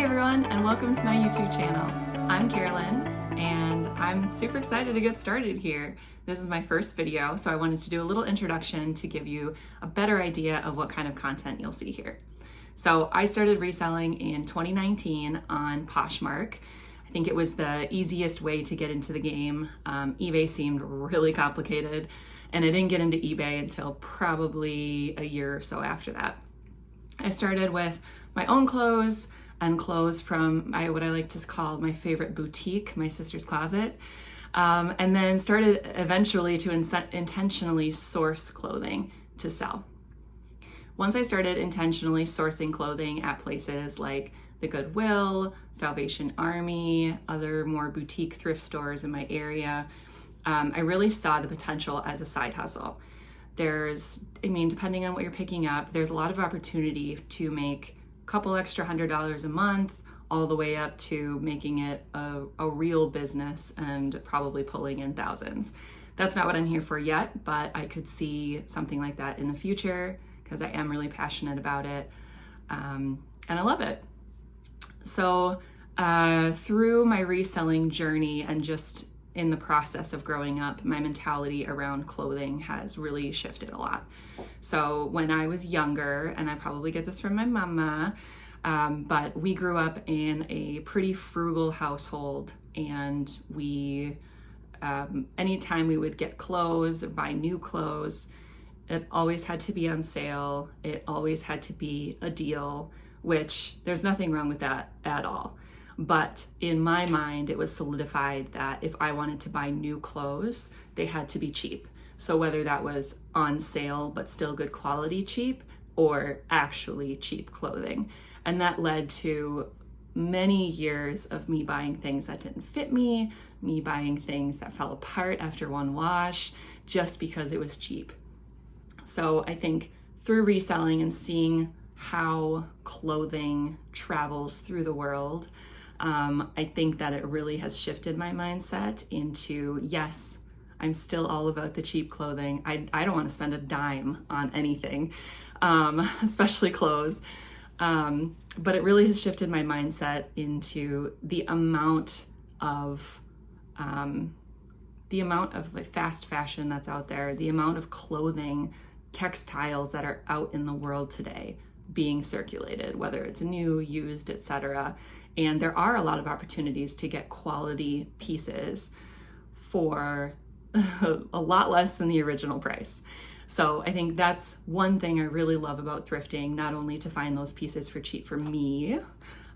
everyone, and welcome to my YouTube channel. I'm Carolyn, and I'm super excited to get started here. This is my first video, so I wanted to do a little introduction to give you a better idea of what kind of content you'll see here. So I started reselling in 2019 on Poshmark. I think it was the easiest way to get into the game. eBay seemed really complicated, and I didn't get into eBay until probably a year or so after that. I started with my own clothes and clothes from what I like to call my favorite boutique, my sister's closet, and then started eventually to intentionally source clothing to sell. Once I started intentionally sourcing clothing at places like the Goodwill, Salvation Army, other more boutique thrift stores in my area, I really saw the potential as a side hustle. Depending on what you're picking up, there's a lot of opportunity to make a couple extra $100 a month, all the way up to making it a real business and probably pulling in thousands. That's not what I'm here for yet, but I could see something like that in the future because I am really passionate about it, and I love it. So through my reselling journey and just in the process of growing up, my mentality around clothing has really shifted a lot. So when I was younger, and I probably get this from my mama, but we grew up in a pretty frugal household, and we, anytime we would get clothes or buy new clothes, it always had to be on sale. It always had to be a deal, which there's nothing wrong with that at all. But in my mind, it was solidified that if I wanted to buy new clothes, they had to be cheap. So whether that was on sale, but still good quality cheap, or actually cheap clothing. And that led to many years of me buying things that didn't fit me buying things that fell apart after one wash, just because it was cheap. So I think through reselling and seeing how clothing travels through the world, I think that it really has shifted my mindset into, yes, I'm still all about the cheap clothing. I don't want to spend a dime on anything, especially clothes. But it really has shifted my mindset into the amount of like fast fashion that's out there, the amount of clothing, textiles that are out in the world today being circulated, whether it's new, used, etc. And there are a lot of opportunities to get quality pieces for a lot less than the original price. So I think that's one thing I really love about thrifting, not only to find those pieces for cheap for me,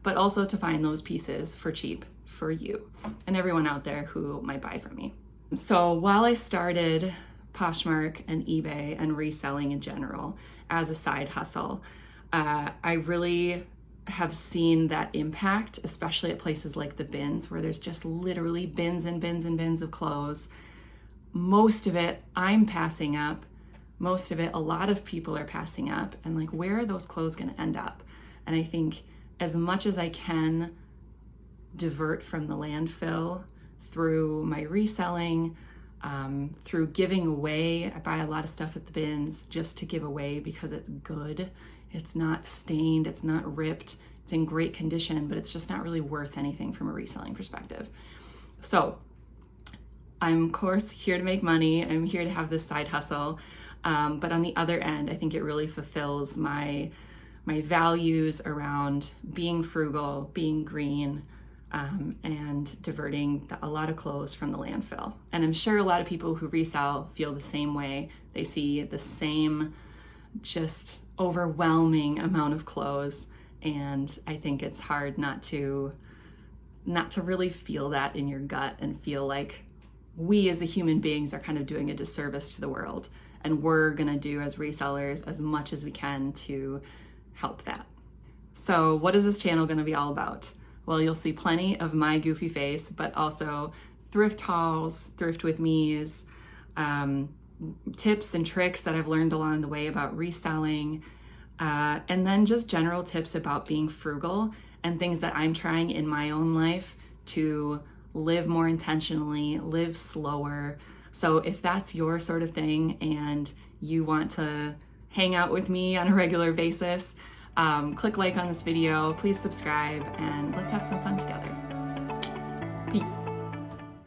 but also to find those pieces for cheap for you and everyone out there who might buy from me. So while I started Poshmark and eBay and reselling in general as a side hustle, I really have seen that impact, especially at places like the bins, where there's just literally bins and bins and bins of clothes. Most of it I'm passing up. Most of it, a lot of people are passing up. And like, where are those clothes going to end up? And I think as much as I can divert from the landfill through my reselling, through giving away, I buy a lot of stuff at the bins just to give away because it's good. It's not stained, it's not ripped, it's in great condition, but it's just not really worth anything from a reselling perspective. So I'm, of course, here to make money. I'm here to have this side hustle. But on the other end, I think it really fulfills my values around being frugal, being green, and diverting a lot of clothes from the landfill. And I'm sure a lot of people who resell feel the same way. They see the same just overwhelming amount of clothes, and I think it's hard not to really feel that in your gut and feel like we as a human beings are kind of doing a disservice to the world, and we're gonna do as resellers as much as we can to help that. So what is this channel gonna be all about? Well, you'll see plenty of my goofy face, but also thrift hauls, thrift with me's, tips and tricks that I've learned along the way about reselling, and then just general tips about being frugal and things that I'm trying in my own life to live more intentionally, live slower. So if that's your sort of thing and you want to hang out with me on a regular basis, Click like on this video, please subscribe, and let's have some fun together. Peace.